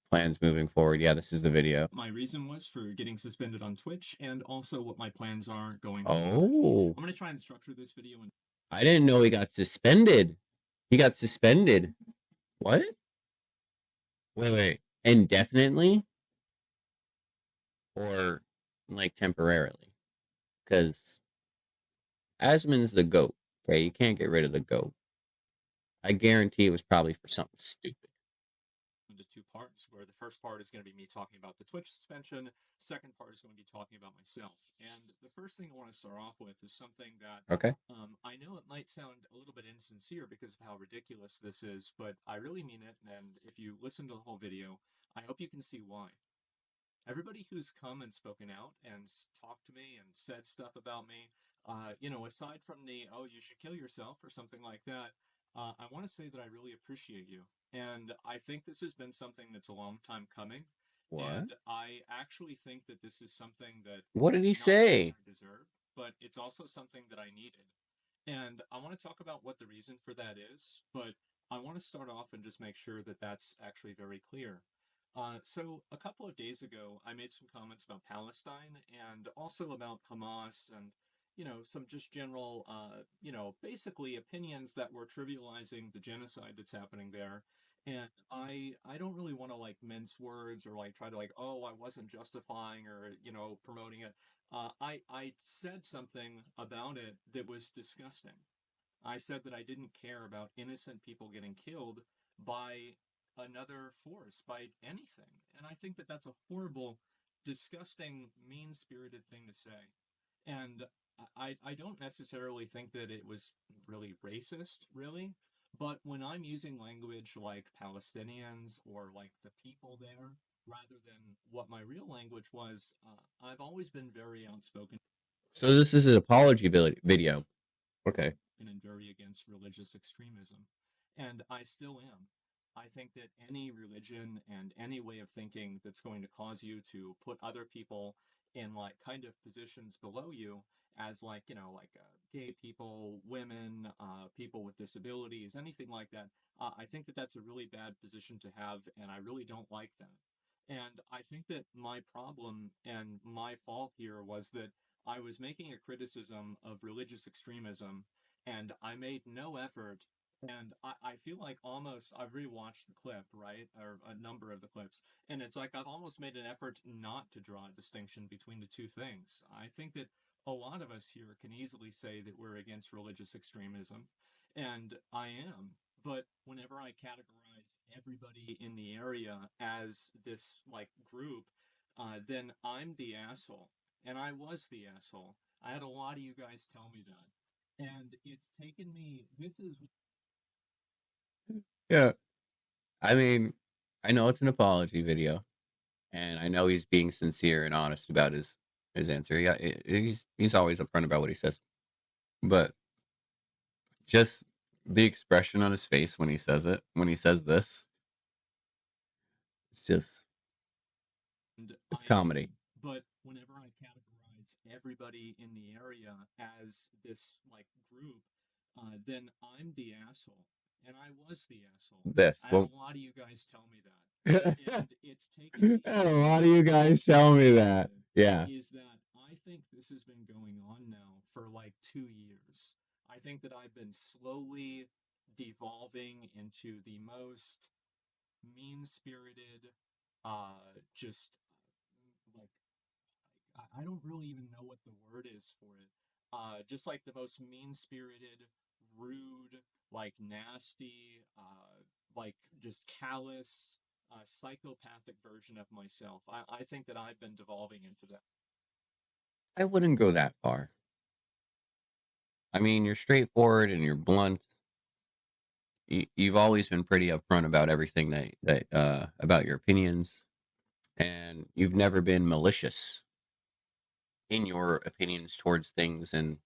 plans moving forward. Yeah, this is the video. My reason was for getting suspended on Twitch and also what my plans are going forward. Oh, I'm going to try and structure this video in. I didn't know he got suspended. He got suspended. What? Wait. Indefinitely or like temporarily? Because Asmon's the GOAT. Okay, you can't get rid of the GOAT. I guarantee it was probably for something stupid. Into two parts, where the first part is going to be me talking about the Twitch suspension. Second part is going to be talking about myself. And the first thing I want to start off with is something that Okay. I know it might sound a little bit insincere because of how ridiculous this is, but I really mean it. And if you listen to the whole video, I hope you can see why. Everybody who's come and spoken out and talked to me and said stuff about me, aside from the, oh, you should kill yourself or something like that, I want to say that I really appreciate you. And I think this has been something that's a long time coming. What? And I actually think that this is something that What did he not only say? I deserve, but it's also something that I needed. And I want to talk about what the reason for that is, but I want to start off and just make sure that that's actually very clear. So a couple of days ago, I made some comments about Palestine and also about Hamas and, some just general, basically opinions that were trivializing the genocide that's happening there. And I don't really want to like mince words or like try to like, oh, I wasn't justifying or, promoting it. I said something about it that was disgusting. I said that I didn't care about innocent people getting killed by another force, by anything. And I think that that's a horrible, disgusting, mean spirited thing to say. And I don't necessarily think that it was really racist, really. But when I'm using language like Palestinians or like the people there, rather than what my real language was, I've always been very outspoken So this is an apology video. Okay. and very against religious extremism. And I still am. I think that any religion and any way of thinking that's going to cause you to put other people in like kind of positions below you as like, gay people, women, people with disabilities, anything like that, I think that that's a really bad position to have, and I really don't like that. And I think that my problem and my fault here was that I was making a criticism of religious extremism and I made no effort. And I feel like almost I've rewatched the clip, right? Or a number of the clips. And it's like I've almost made an effort not to draw a distinction between the two things. I think that a lot of us here can easily say that we're against religious extremism. And I am. But whenever I categorize everybody in the area as this like group, then I'm the asshole. And I was the asshole. I had a lot of you guys tell me that. And it's taken me, this is. Yeah. I mean, I know it's an apology video, and I know he's being sincere and honest about his answer. Yeah, he's always upfront about what he says, but just the expression on his face when he says it, when he says this, it's just And it's I am. comedy. But whenever I categorize everybody in the area as this like group, then I'm the asshole. And I was the asshole. This, I had well, a lot of you guys tell me that. a And it's taken me, lot of what you I want guys to tell me say about that. it Yeah. is that I think this has been going on now for like 2 years. I think that I've been slowly devolving into the most mean spirited, just like I don't really even know what the word is for it. Just like the most mean spirited, rude, like nasty, like just callous, psychopathic version of myself. I think that I've been devolving into that. I wouldn't go that far. I mean, you're straightforward and you're blunt. You've always been pretty upfront about everything that about your opinions, and you've never been malicious in your opinions towards things and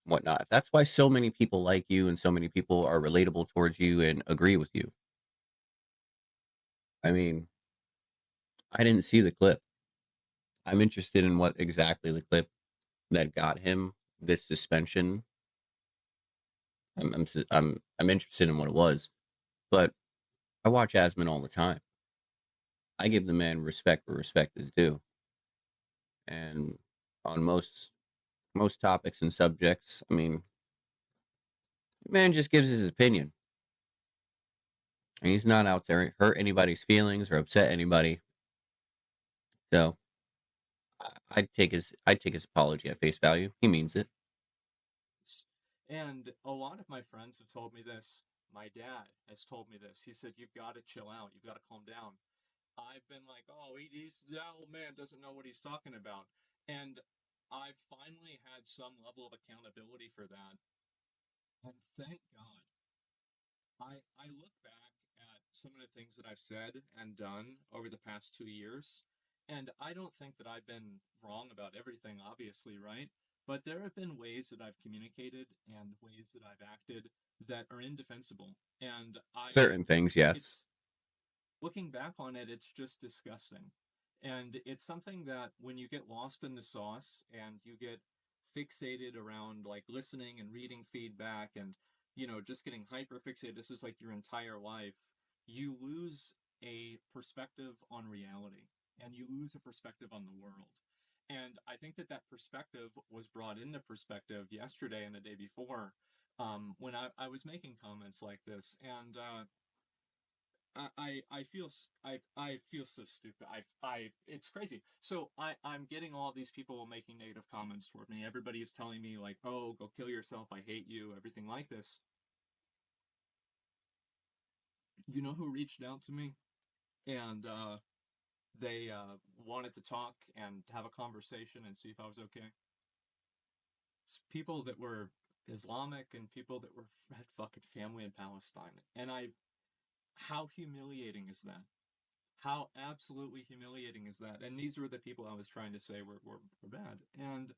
whatnot. That's why so many people like you and so many people are relatable towards you and agree with you. I mean, I didn't see the clip. I'm interested in what exactly the clip that got him this suspension. I'm interested in what it was, but I watch Asmon all the time. I give the man respect where respect is due, and on most topics and subjects, I mean, the man just gives his opinion, and he's not out there hurt anybody's feelings or upset anybody. So I'd take his apology at face value. He means it. And a lot of my friends have told me this. My dad has told me this. He said, "You've got to chill out. You've got to calm down." I've been like, "Oh, that old man doesn't know what he's talking about." And I've finally had some level of accountability for that. And thank God. I look back at some of the things that I've said and done over the past 2 years, and I don't think that I've been wrong about everything, obviously, right? But there have been ways that I've communicated and ways that I've acted that are indefensible. And Certain things, yes. it's looking back on it, it's just disgusting. And it's something that when you get lost in the sauce and you get fixated around like listening and reading feedback and, just getting hyper fixated, this is like your entire life, you lose a perspective on reality and you lose a perspective on the world. And I think that that perspective was brought into perspective yesterday and the day before when I was making comments like this. And I feel so stupid. It's crazy. So I'm getting all these people making negative comments toward me. Everybody is telling me like, "Oh, go kill yourself. I hate you." Everything like this. You know who reached out to me and they wanted to talk and have a conversation and see if I was okay. People that were Islamic and people that were had fucking family in Palestine. And how humiliating is that? How absolutely humiliating is that? And these were the people I was trying to say were bad. And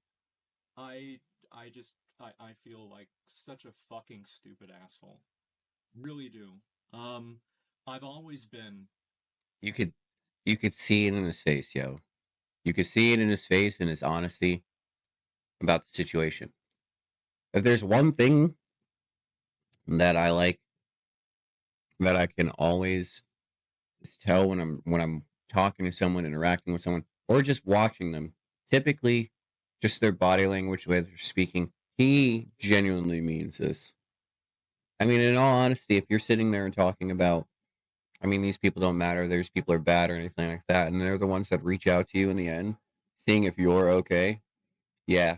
I I feel like such a fucking stupid asshole. Really do. Um I've always been You could you could see it in his face, yo. You could see it in his face and his honesty about the situation. If there's one thing that I like that I can always just tell when I'm talking to someone, interacting with someone, or just watching them, typically just their body language, the way they're speaking, he genuinely means this. I mean, in all honesty, if you're sitting there and talking about, I mean, these people don't matter, these people are bad or anything like that, and they're the ones that reach out to you in the end, seeing if you're okay, yeah,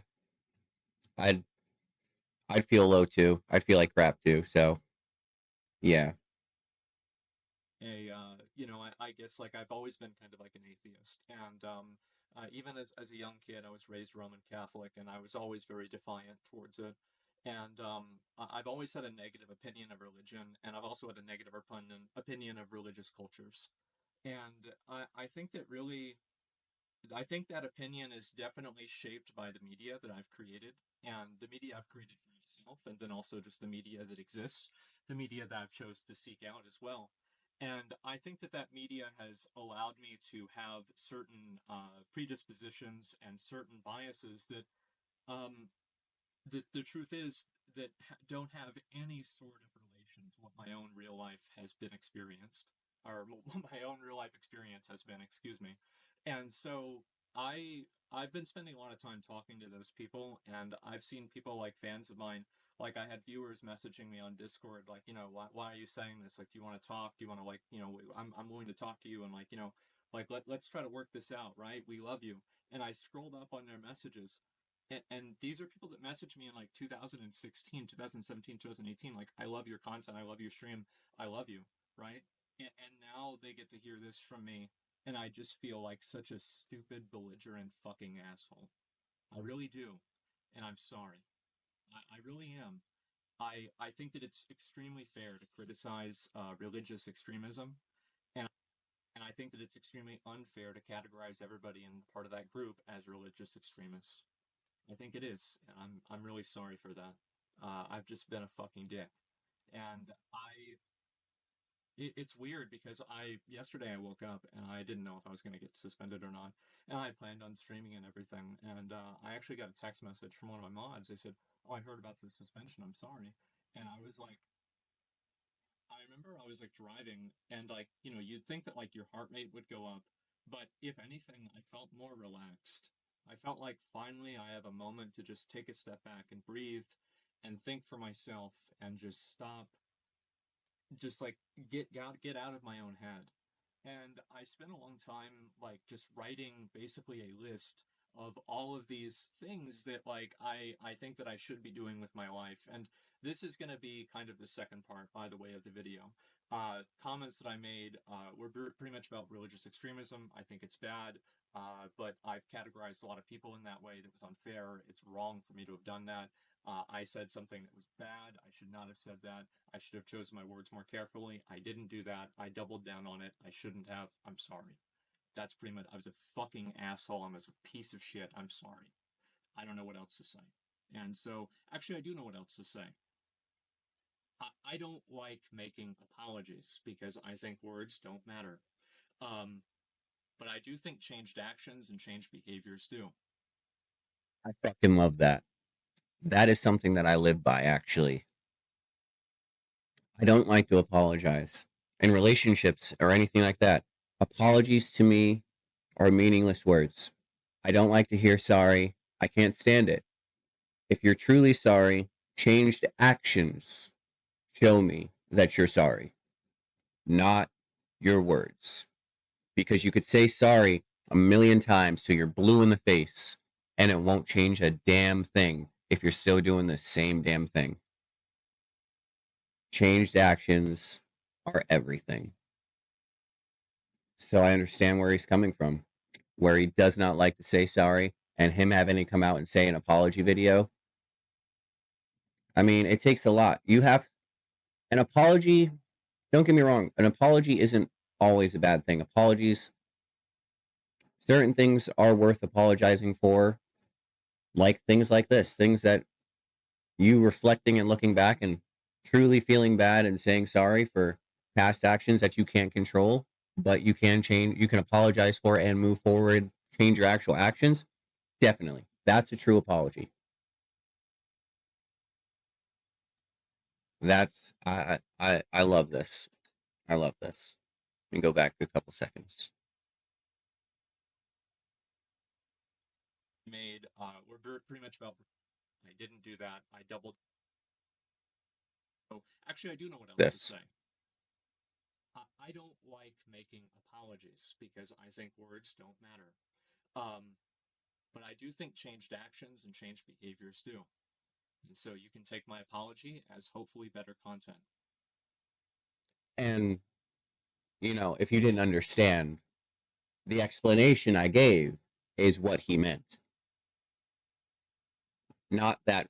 I'd I'd feel low too. I'd feel like crap too. So yeah, I guess like I've always been kind of like an atheist. And even as a young kid, I was raised Roman Catholic and I was always very defiant towards it. And I've always had a negative opinion of religion, and I've also had a negative opinion of religious cultures. And I think that opinion is definitely shaped by the media that I've created, and the media I've created for myself, and then also just the media that exists, the media that I've chose to seek out as well. And I think that that media has allowed me to have certain predispositions and certain biases that um, the truth is that don't have any sort of relation to what my own real life has been experienced, or what my own real life experience has been, excuse me. And so I've been spending a lot of time talking to those people, and I've seen people like fans of mine, like I had viewers messaging me on Discord, like, why are you saying this? Like, do you want to talk? Do you want to, like, I'm willing to talk to you, and like, like let's try to work this out, right? We love you. And I scrolled up on their messages, and these are people that messaged me in like 2016, 2017, 2018, like, I love your content, I love your stream, I love you, right? And now they get to hear this from me, and I just feel like such a stupid, belligerent fucking asshole. I really do. And I'm sorry. I really am. I think that it's extremely fair to criticize religious extremism, and and I think that it's extremely unfair to categorize everybody in part of that group as religious extremists. I think it is, and I'm really sorry for that. I've just been a fucking dick, and it's weird because I yesterday I woke up and I didn't know if I was gonna get suspended or not, and I planned on streaming and everything, and I actually got a text message from one of my mods. They said, "Oh, I heard about the suspension. I'm sorry," and I remember I was like driving and like, you'd think that like your heart rate would go up, but if anything, I felt more relaxed. I felt like finally I have a moment to just take a step back and breathe and think for myself and just stop, just like get out of my own head. And I spent a long time like just writing basically a list of all of these things that like I think that I should be doing with my life. And this is going to be kind of the second part, by the way, of the video. Comments that I made were pretty much about religious extremism. I think it's bad, but I've categorized a lot of people in that way. That was unfair. It's wrong for me to have done that. I said something that was bad. I should not have said that. I should have chosen my words more carefully. I didn't do that. I doubled down on it. I shouldn't have. I'm sorry. That's pretty much, I was a fucking asshole. I was a piece of shit. I'm sorry. I don't know what else to say. And so, actually, I do know what else to say. I don't like making apologies because I think words don't matter. Um, but I do think changed actions and changed behaviors do. I fucking love that. That is something that I live by, actually. I don't like to apologize in relationships or anything like that. Apologies to me are meaningless words. I don't like to hear sorry. I can't stand it. If you're truly sorry, changed actions show me that you're sorry, not your words. Because you could say sorry a million times till you're blue in the face and it won't change a damn thing if you're still doing the same damn thing. Changed actions are everything. So I understand where he's coming from, where he does not like to say sorry, and him having to come out and say an apology video. I mean, it takes a lot. You have an apology. Don't get me wrong, an apology isn't always a bad thing. Apologies, certain things are worth apologizing for, like things like this, things that you reflecting and looking back and truly feeling bad and saying sorry for past actions that you can't control, but you can change, you can apologize for and move forward, change your actual actions. Definitely. That's a true apology. That's I love this. I love this. Let me go back a couple seconds. Made were pretty much about. I didn't do that. I doubled. So actually, I do know what else to This. say. I don't like making apologies because I think words don't matter. Um, but I do think changed actions and changed behaviors do. And so you can take my apology as hopefully better content. And if you didn't understand, the explanation I gave is what he meant. Not that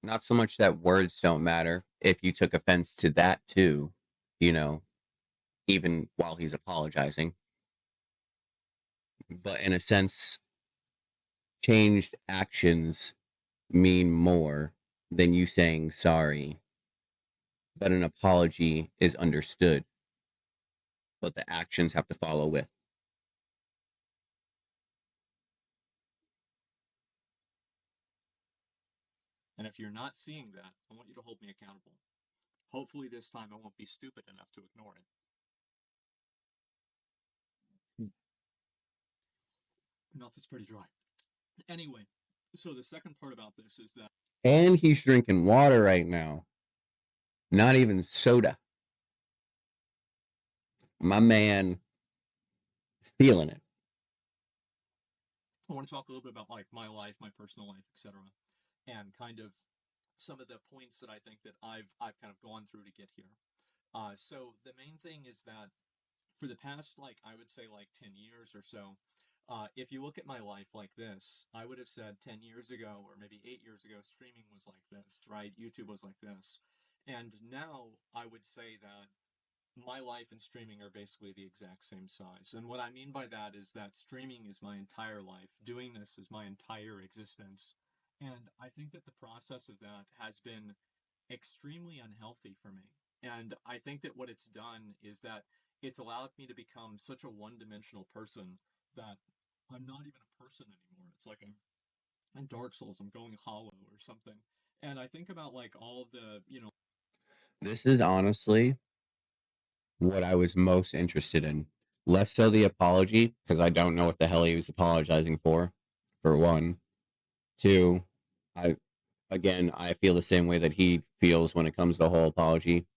not so much that words don't matter. If you took offense to that too, you know, even while he's apologizing, but in a sense, changed actions mean more than you saying sorry. But an apology is understood, but the actions have to follow with. And if you're not seeing that, I want you to hold me accountable. Hopefully, this time I won't be stupid enough to ignore it. Mouth is pretty dry. Anyway, so the second part about this is that And he's drinking water right now, not even soda. My man is feeling it. I want to talk a little bit about like my life, my personal life, etc., and kind of some of the points that I think that I've kind of gone through to get here. So the main thing is that for the past, like, I would say like 10 years or so, if you look at my life like this, I would have said 10 years ago or maybe 8 years ago, streaming was like this, right? YouTube was like this. And now I would say that my life and streaming are basically the exact same size. And what I mean by that is that streaming is my entire life. Doing this is my entire existence. And I think that the process of that has been extremely unhealthy for me. And I think that what it's done is that it's allowed me to become such a one-dimensional person that I'm not even a person anymore. It's like I'm in Dark Souls, I'm going hollow or something. And I think about like all of the, This is honestly what I was most interested in. Less so the apology, because I don't know what the hell he was apologizing for one. Two, I again I feel the same way that he feels when it comes to the whole apology.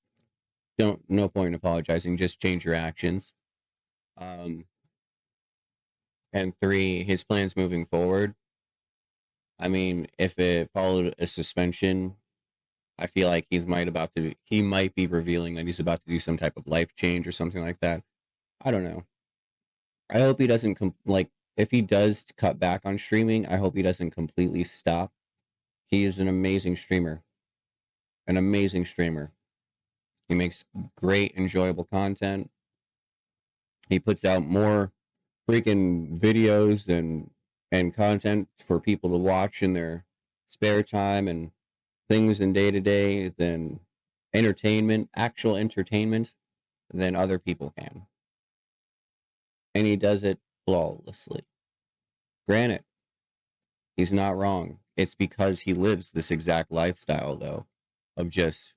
Don't no point in apologizing, just change your actions. Um and three, his plans moving forward. I mean, if it followed a suspension, I feel like he might be revealing that he's about to do some type of life change or something like that. I don't know. I hope he doesn't like if he does cut back on streaming, I hope he doesn't completely stop. He is an amazing streamer. An amazing streamer. He makes great enjoyable content. He puts out more freaking videos and content for people to watch in their spare time and things in day to day than actual entertainment than other people can. And he does it flawlessly. Granted, he's not wrong. It's because he lives this exact lifestyle though of just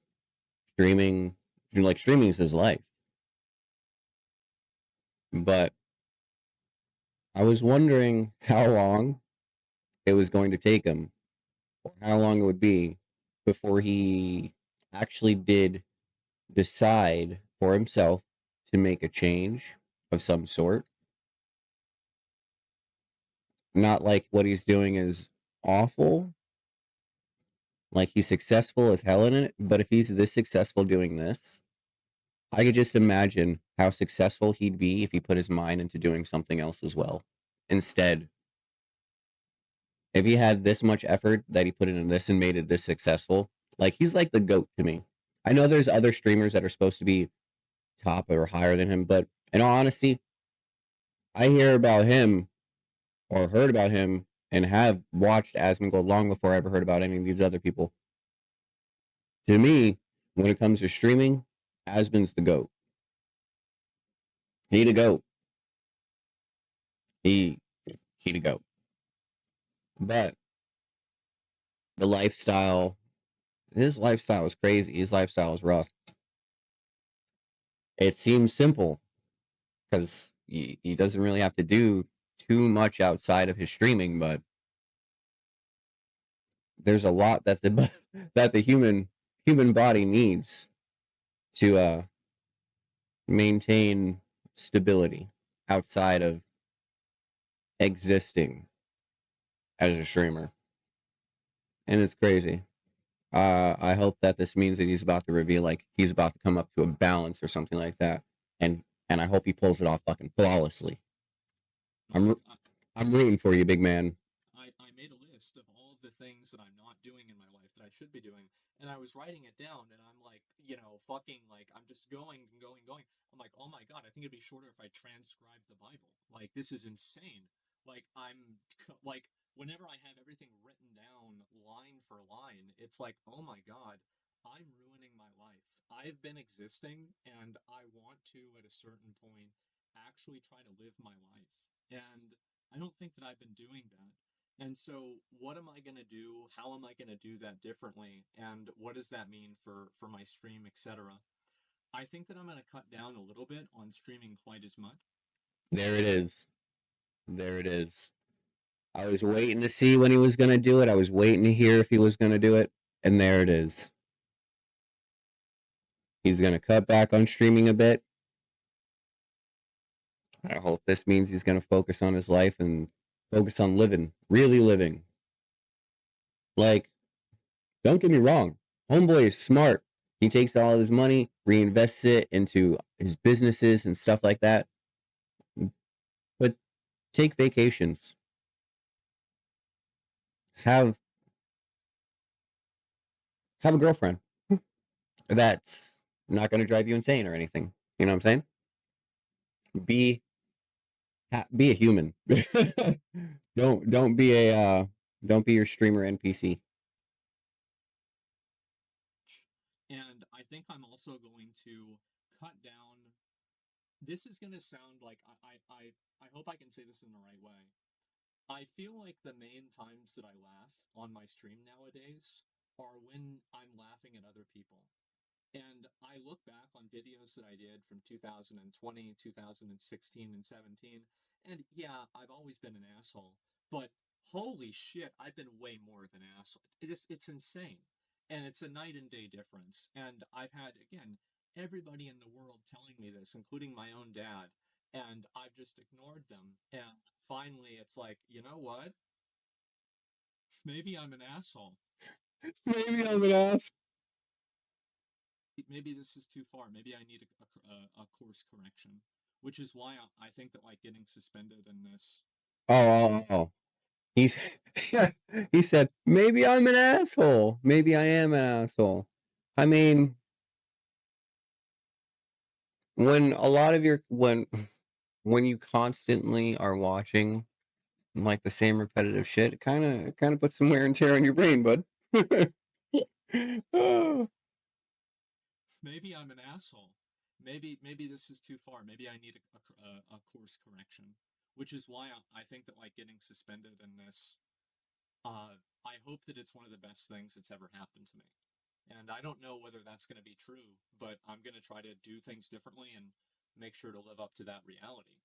streaming like streaming is his life. But I was wondering how long it was going to take him or how long it would be before he actually did decide for himself to make a change of some sort. Not like what he's doing is awful, like he's successful as hell in it, but if he's this successful doing this, I could just imagine how successful he'd be if he put his mind into doing something else as well. Instead, if he had this much effort that he put into this and made it this successful, like he's like the GOAT to me. I know there's other streamers that are supposed to be top or higher than him, but in all honesty, I hear about him or heard about him and have watched Asmongold long before I ever heard about any of these other people. To me, when it comes to streaming, Asmon's the GOAT. He the GOAT. He he the GOAT. But the lifestyle, his lifestyle is crazy. His lifestyle is rough. It seems simple because he doesn't really have to do too much outside of his streaming, but there's a lot that the that the human body needs to maintain stability outside of existing as a streamer, and it's crazy. I hope that this means that he's about to reveal, like he's about to come up to a balance or something like that, and I hope he pulls it off fucking flawlessly. I'm Well, I'm rooting for you, big man. I made a list of all of the things that I'm not doing in my life that I should be doing, and I was writing it down, and I'm like, fucking like I'm just going and going and going. I'm like, oh my god, I think it'd be shorter if I transcribed the Bible. Like this is insane. Like like whenever I have everything written down line for line, it's like, oh my god, I'm ruining my life. I've been existing, and I want to at a certain point actually try to live my life. And I don't think that I've been doing that. And so, what am I going to do? How am I going to do that differently? And what does that mean for my stream, etc.? I think that I'm going to cut down a little bit on streaming quite as much. There it is. There it is. I was waiting to see when he was gonna do it. I was waiting to hear if he was gonna do it, and there it is. He's gonna cut back on streaming a bit. I hope this means he's gonna focus on his life and focus on living, really living. Like, don't get me wrong, homeboy is smart. He takes all of his money, reinvests it into his businesses and stuff like that. But take vacations. Have have a girlfriend that's not going to drive you insane or anything. You know what I'm saying? Be be a human. don't be a don't be your streamer NPC. And I think I'm also going to cut down. This is going to sound like I hope I can say this in the right way. I feel like the main times that I laugh on my stream nowadays are when I'm laughing at other people. And I look back on videos that I did from 2020, 2016, and 17, and yeah, I've always been an asshole, but holy shit, I've been way more of an asshole. It's insane. And it's a night and day difference. And I've had, again, everybody in the world telling me this, including my own dad, and I've just ignored them. And finally, it's like, you know what? Maybe I'm an asshole. Maybe I'm an ass. Maybe this is too far. Maybe I need a course correction, which is why I think that like getting suspended in this. Oh. He's he said, maybe I'm an asshole. Maybe I am an asshole. I mean, when a lot of your when you constantly are watching like the same repetitive shit, it kind of puts some wear and tear on your brain, bud. Oh. Maybe I'm an asshole. Maybe this is too far. Maybe I need a course correction, which is why I think that like getting suspended in this. I hope that it's one of the best things that's ever happened to me. And I don't know whether that's going to be true, but I'm going to try to do things differently and make sure to live up to that reality.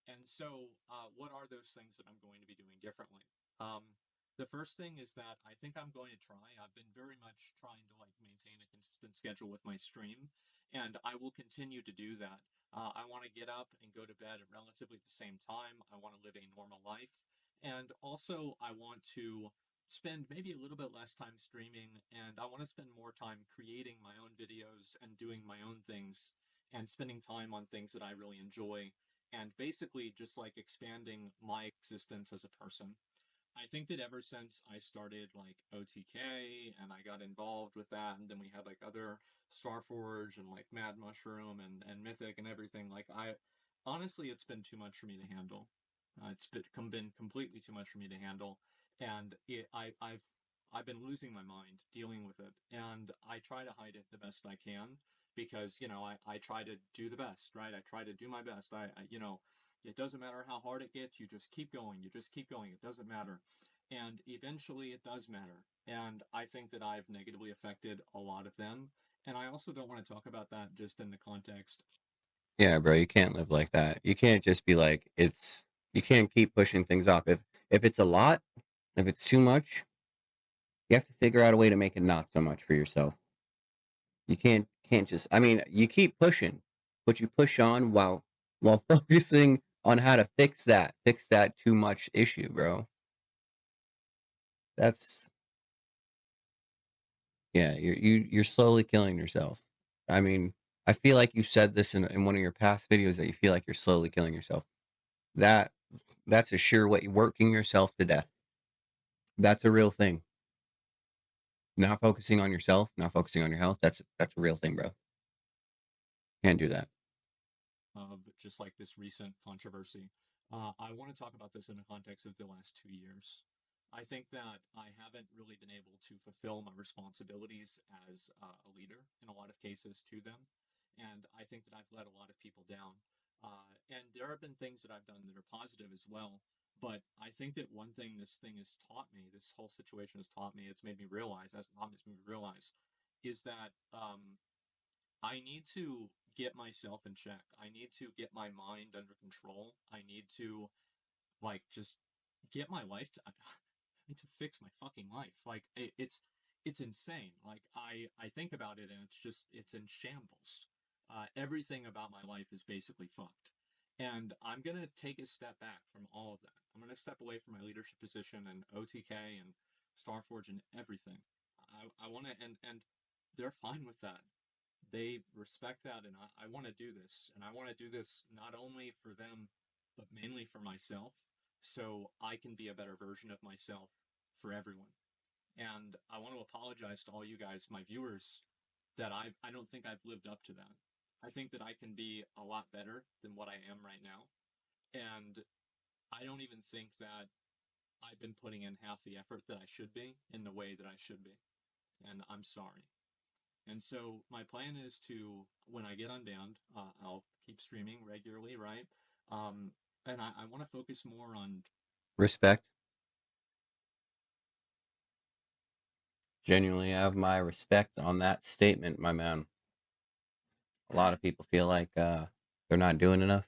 And so, what are those things that I'm going to be doing differently? Um, the first thing is that I think I'm going to try. I've been very much trying to like maintain a consistent schedule with my stream, and I will continue to do that. I want to get up and go to bed at relatively the same time. I want to live a normal life, and also I want to spend maybe a little bit less time streaming, and I want to spend more time creating my own videos and doing my own things and spending time on things that I really enjoy and basically just like expanding my existence as a person. I think that ever since I started like OTK and I got involved with that, and then we had like other Starforge and like Mad Mushroom and Mythic and everything, like I honestly, it's been too much for me to handle. Been completely too much for me to handle, and I've been losing my mind dealing with it, and I try to hide it the best I can because I try to do the best, right? I try to do my best. It doesn't matter how hard it gets, you just keep going. You just keep going. It doesn't matter. And eventually it does matter. And I think that I've negatively affected a lot of them. And I also don't want to talk about that just in the context. Yeah, bro, you can't live like that. You can't just be like it's. You can't keep pushing things off. If it's a lot, if it's too much, you have to figure out a way to make it not so much for yourself. You can't just. I mean, you keep pushing, but you push on while focusing on how to fix that too much issue, bro. That's yeah. You're slowly killing yourself. I mean, I feel like you said this in one of your past videos that you feel like you're slowly killing yourself. That that's a sure way working yourself to death. That's a real thing. Not focusing on yourself, not focusing on your health. That's a real thing, bro. Can't do that. Of just like this recent controversy. I want to talk about this in the context of the last 2 years. I think that I haven't really been able to fulfill my responsibilities as a leader in a lot of cases to them. And I think that I've let a lot of people down. And there have been things that I've done that are positive as well. But I think that one thing this thing has taught me, this whole situation has taught me, it's made me realize, as mom has made me realize, is that I need to get myself in check. I need to get my mind under control. I need to like just get my life to, I need to fix my fucking life. Like it's insane. Like I think about it and it's in shambles. Everything about my life is basically fucked. And I'm gonna take a step back from all of that. I'm gonna step away from my leadership position and OTK and Starforge and everything. I want to and they're fine with that. They respect that, and I want to do this, and I want to do this not only for them but mainly for myself, so I can be a better version of myself for everyone. And I want to apologize to all you guys, my viewers, that I don't think I've lived up to that. I think that I can be a lot better than what I am right now, and I don't even think that I've been putting in half the effort that I should be in the way that I should be, and I'm sorry. And so my plan is to, when I get unbanned, I'll keep streaming regularly, right? And I want to focus more on. Respect. Genuinely have my respect on that statement, my man. A lot of people feel like they're not doing enough,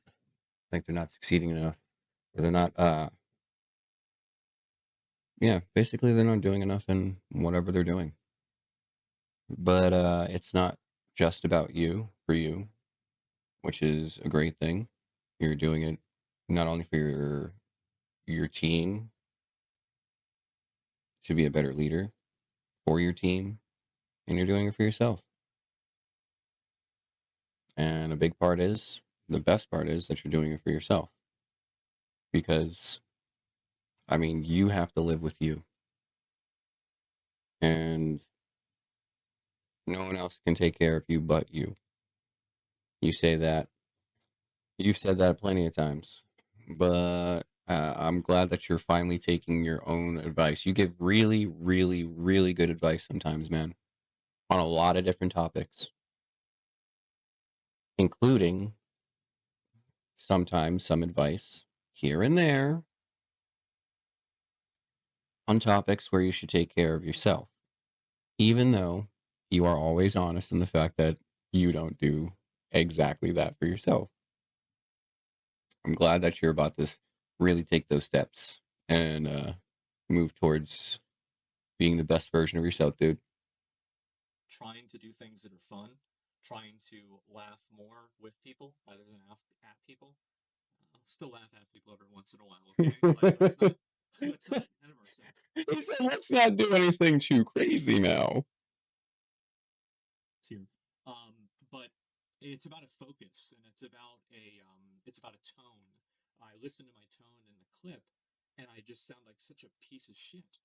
think they're not succeeding enough, or they're not. Yeah, basically they're not doing enough in whatever they're doing. But it's not just about you for you, which is a great thing. You're doing it not only for your team to be a better leader for your team, and you're doing it for yourself. And a big part is the best part is that you're doing it for yourself because I mean you have to live with you, and no one else can take care of you but you. You say that you've said that plenty of times, but I'm glad that you're finally taking your own advice. You give really, really, really good advice sometimes, man, on a lot of different topics, including sometimes some advice here and there on topics where you should take care of yourself, even though you are always honest in the fact that you don't do exactly that for yourself. I'm glad that you're about to really take those steps and move towards being the best version of yourself, dude. Trying to do things that are fun, trying to laugh more with people rather than at people. I'll still laugh at people every once in a while, okay? Like let's not get ahead of ourselves. He said, let's not do anything too crazy now. Here. But it's about a focus and it's about a tone. I listen to my tone in the clip and I just sound like such a piece of shit.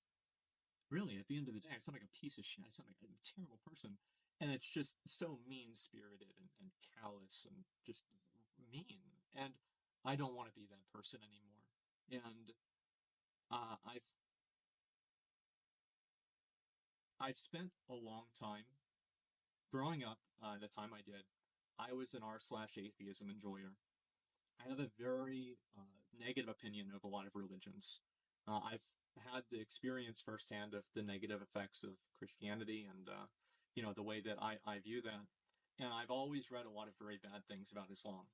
Really, at the end of the day, I sound like a piece of shit. I sound like a terrible person. And it's just so mean spirited and callous and just mean. And I don't want to be that person anymore. And I've spent a long time growing up. The time I did, I was an r/atheism enjoyer. I have a very negative opinion of a lot of religions. I've had the experience firsthand of the negative effects of Christianity and the way that I view that. And I've always read a lot of very bad things about Islam,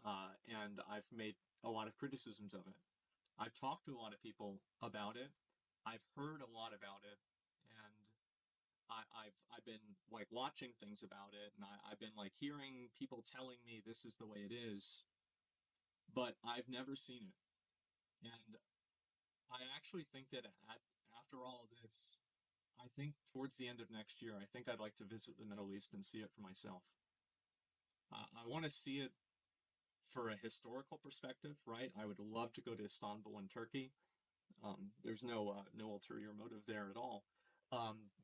and I've made a lot of criticisms of it. I've talked to a lot of people about it. I've heard a lot about it, and I've been like watching things about it, and I've been like hearing people telling me this is the way it is, but I've never seen it. And I actually think that after all of this, I think towards the end of next year, I think I'd like to visit the Middle East and see it for myself. I want to see it for a historical perspective, right? I would love to go to Istanbul in Turkey. There's no ulterior motive there at all.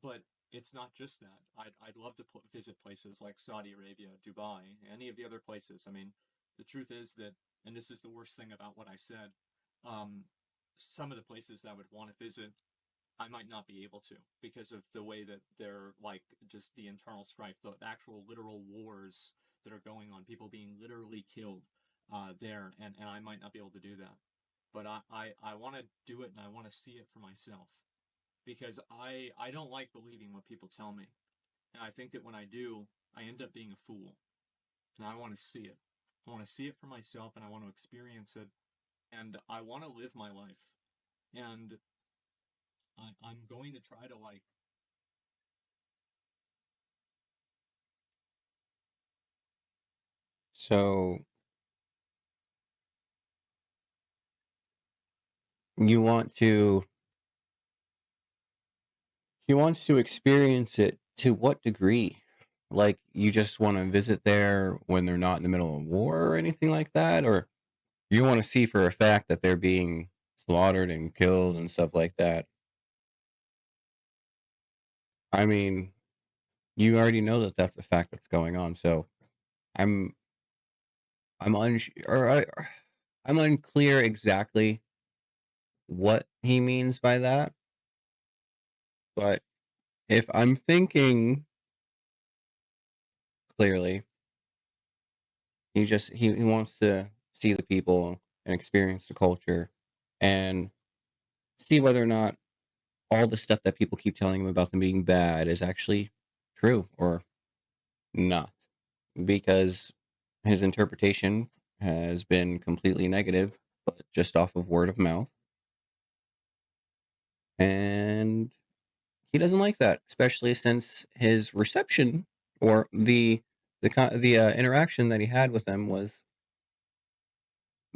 But it's not just that. I'd love to visit places like Saudi Arabia, Dubai, any of the other places. I mean, the truth is that, and this is the worst thing about what I said, um, some of the places that I would want to visit, I might not be able to because of the way that they're like just the internal strife, the actual literal wars that are going on, people being literally killed there, and I might not be able to do that. But I want to do it and I want to see it for myself because I don't like believing what people tell me. And I think that when I do, I end up being a fool. And I want to see it. I want to see it for myself and I want to experience it and I want to live my life. And I'm going to try to like So you want to he wants to experience it to what degree? Like you just want to visit there when they're not in the middle of war or anything like that, or you want to see for a fact that they're being slaughtered and killed and stuff like that. I mean, you already know that that's a fact that's going on. So I'm I'm I'm unclear exactly what he means by that. But if I'm thinking clearly, he wants to see the people and experience the culture and see whether or not all the stuff that people keep telling him about them being bad is actually true or not. because his interpretation has been completely negative, but just off of word of mouth. And he doesn't like that, especially since his reception or the interaction that he had with them was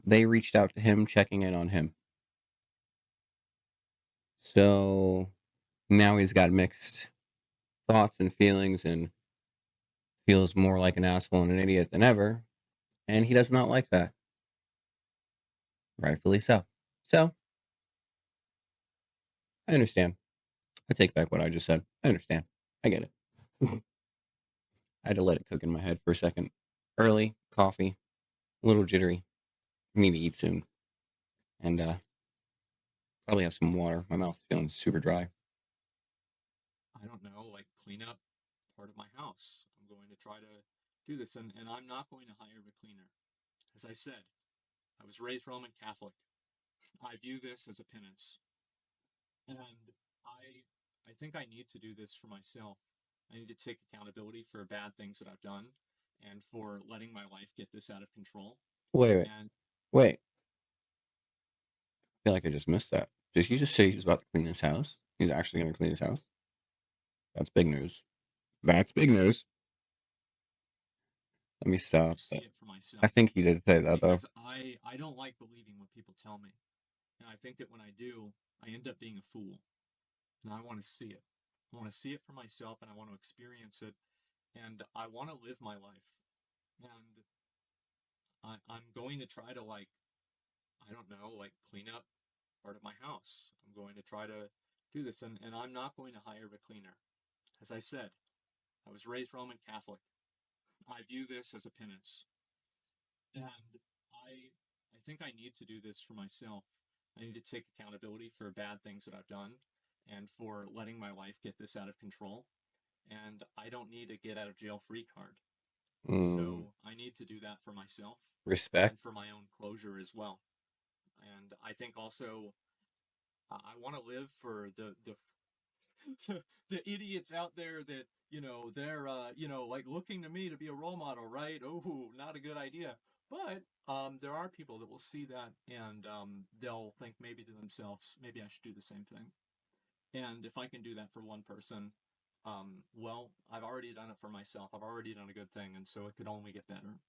they reached out to him, checking in on him. So now he's got mixed thoughts and feelings and feels more like an asshole and an idiot than ever. And he does not like that. Rightfully so. So I understand. I take back what I just said. I understand. I get it. I had to let it cook in my head for a second. Early, coffee, a little jittery. Need to eat soon. And probably have some water. My mouth's feeling super dry. I don't know, like clean up part of my house. I'm going to try to do this, and I'm not going to hire a cleaner. As I said, I was raised Roman Catholic. I view this as a penance, and I think I need to do this for myself. I need to take accountability for bad things that I've done, and for letting my life get this out of control. Wait, wait, And wait. I feel like I just missed that. Did he just say he's about to clean his house? He's actually going to clean his house? That's big news. That's big news. Let me stop. see it for I myself, think he did say that, though. because I don't like believing what people tell me, and I think that when I do, I end up being a fool, and I want to see it. I want to see it for myself, and I want to experience it, and I want to live my life. And I'm going to try to, like, I don't know, like clean up part of my house. I'm going to try to do this, and I'm not going to hire a cleaner. As I said, I was raised Roman Catholic. I view this as a penance, and I think I need to do this for myself. I need to take accountability for bad things that I've done, and for letting my life get this out of control. And I don't need a get out of jail free card. Mm, So I need to do that for myself, respect. and for my own closure as well. And I think also I want to live for the idiots out there that, they're like looking to me to be a role model, right? Oh, not a good idea. But there are people that will see that, and they'll think maybe to themselves, maybe I should do the same thing. And if I can do that for one person, well, I've already done it for myself. I've already done a good thing, and so it could only get better.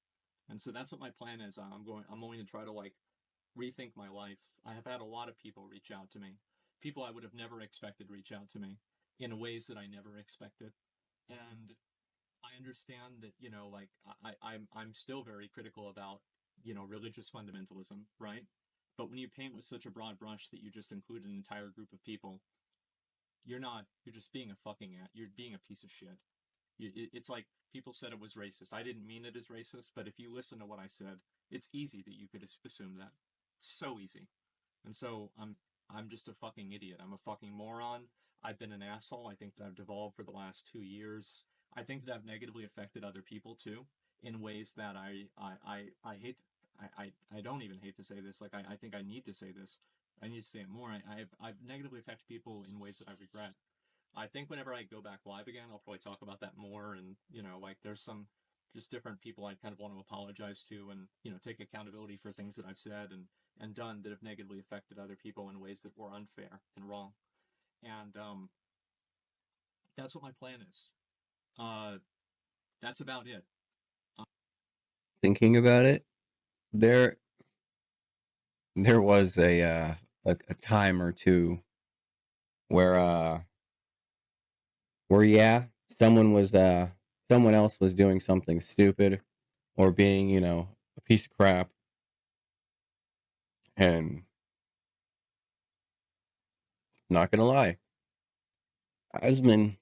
And so that's what my plan is. I'm going to try to, like, rethink my life. I have had a lot of people reach out to me, people I would have never expected reach out to me in ways that I never expected. And I understand that, like, I'm still very critical about, religious fundamentalism, right? But when you paint with such a broad brush that you just include an entire group of people, you're just being a you're being a piece of shit. It's like people said it was racist. I didn't mean it as racist, but if you listen to what I said, it's easy that you could assume that. So easy. And so I'm just a fucking idiot. I'm a fucking moron. I've been an asshole. I think that I've devolved for the last 2 years. I think that I've negatively affected other people too, in ways that I hate. I don't even hate to say this. Like, I think I need to say this. I need to say it more. I've negatively affected people in ways that I regret. I think whenever I go back live again, I'll probably talk about that more. And, like, there's some just different people I kind of want to apologize to, and, take accountability for things that I've said and done that have negatively affected other people in ways that were unfair and wrong. And that's what my plan is. Uh, that's about it. Thinking about it, there there was a time or two where yeah, someone else was doing something stupid or being, a piece of crap. And not gonna lie, Asmon,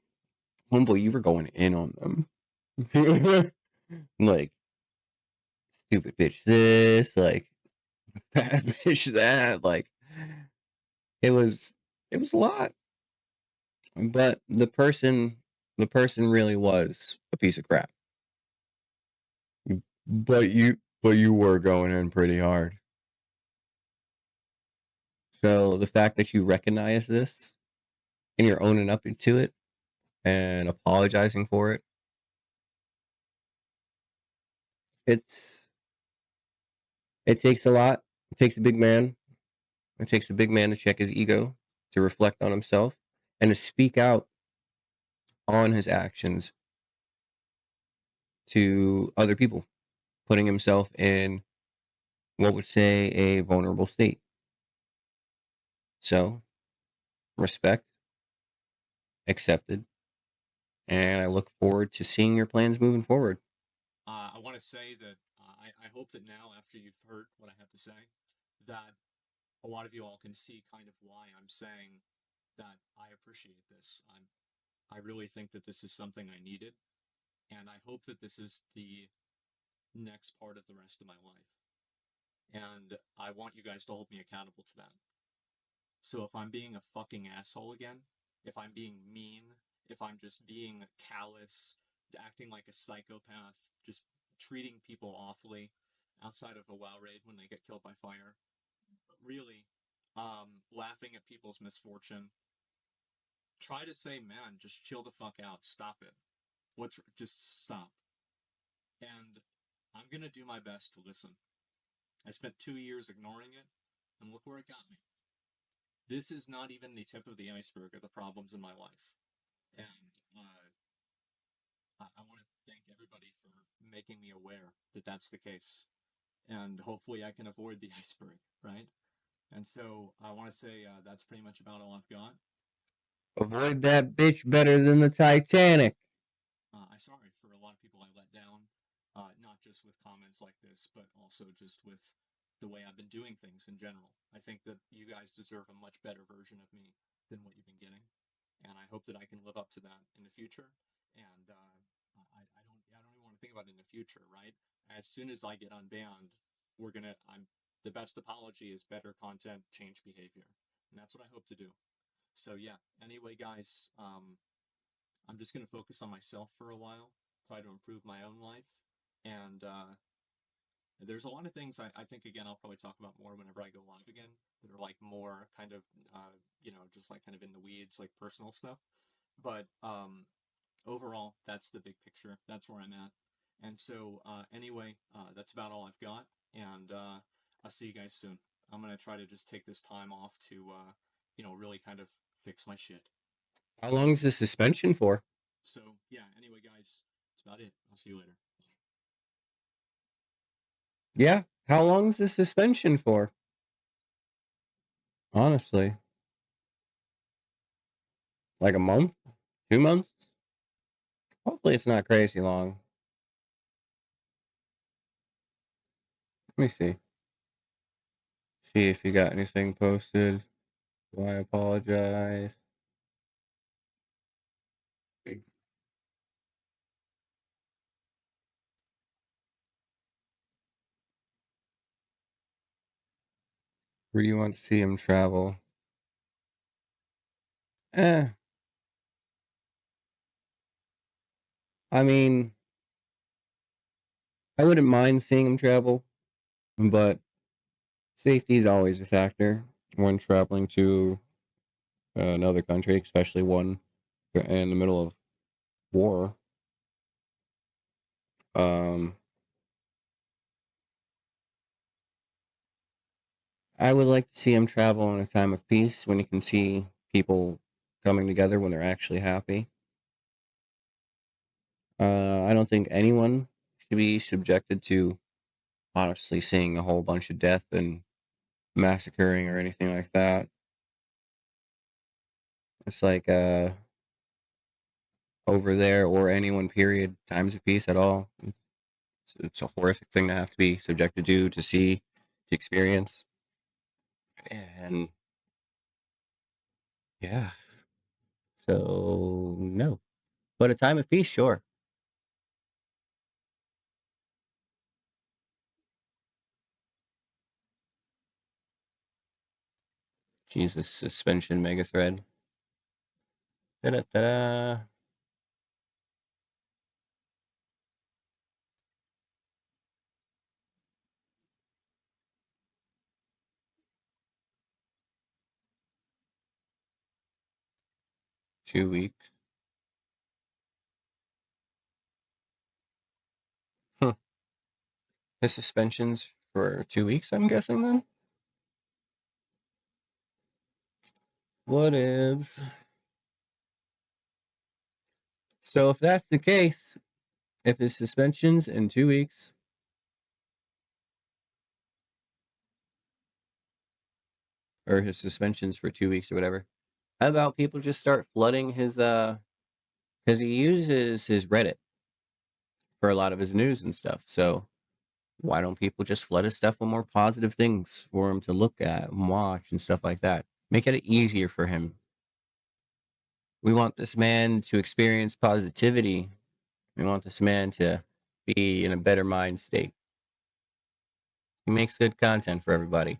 humble, you were going in on them. Like, stupid bitch this, like, bad bitch that. Like, it was it was a lot. But the person really was a piece of crap. But you were going in pretty hard. So the fact that you recognize this and you're owning up to it and apologizing for it, It's it takes a lot. It takes a big man. It takes a big man to check his ego, to reflect on himself, and to speak out on his actions to other people, putting himself in what would say a vulnerable state. So, respect, accepted, and I look forward to seeing your plans moving forward. I want to say that I hope that now, after you've heard what I have to say, that a lot of you all can see kind of why I'm saying that I appreciate this. I really think that this is something I needed, and I hope that this is the next part of the rest of my life. And I want you guys to hold me accountable to that. So if I'm being a fucking asshole again, if I'm being mean, if I'm just being callous, acting like a psychopath, just treating people awfully outside of a WoW raid when they get killed by fire, really, laughing at people's misfortune, try to say, man, just chill the fuck out, stop it. Just stop. And I'm gonna do my best to listen. I spent 2 years ignoring it, and look where it got me. This is not even the tip of the iceberg of the problems in my life. And I want to thank everybody for making me aware that that's the case. And hopefully I can avoid the iceberg, right? And so I want to say that's pretty much about all I've got. Avoid that bitch better than the Titanic. I'm sorry for a lot of people I let down, not just with comments like this, but also just with the way I've been doing things in general. I think that you guys deserve a much better version of me than what you've been getting, and I hope that I can live up to that in the future. And I don't even want to think about it in the future, right? As soon as I get unbanned, the best apology is better content, change behavior, and that's what I hope to do. So yeah. Anyway, guys, I'm just going to focus on myself for a while, try to improve my own life. And there's a lot of things I think, again, I'll probably talk about more whenever I go live again that are like more kind of, just like kind of in the weeds, like personal stuff. But overall, that's the big picture. That's where I'm at. And so, anyway, that's about all I've got. And I'll see you guys soon. I'm going to try to just take this time off to, really kind of fix my shit. How long is the suspension for? So, yeah, anyway, guys, that's about it. I'll see you later. Yeah. How long is the suspension for? Honestly, like a month? 2 months? Hopefully it's not crazy long. Let me see. See if you got anything posted. Do I apologize? Where you want to see him travel? Eh, I mean, I wouldn't mind seeing him travel, but safety is always a factor when traveling to another country, especially one in the middle of war. Um, I would like to see him travel in a time of peace when you can see people coming together when they're actually happy. I don't think anyone should be subjected to honestly seeing a whole bunch of death and massacring or anything like that. It's like over there or anyone period times of peace at all. It's a horrific thing to have to be subjected to see, to experience. And yeah, so no. But a time of peace, sure. Jesus, suspension mega thread. Da-da-da-da. 2 weeks. Huh. His suspension's for 2 weeks, I'm guessing then? What is? So if that's the case, if his suspension's in 2 weeks, or his suspension's for 2 weeks or whatever, how about people just start flooding his because he uses his Reddit for a lot of his news and stuff. So why don't people just flood his stuff with more positive things for him to look at and watch and stuff like that? Make it easier for him. We want this man to experience positivity. We want this man to be in a better mind state. He makes good content for everybody.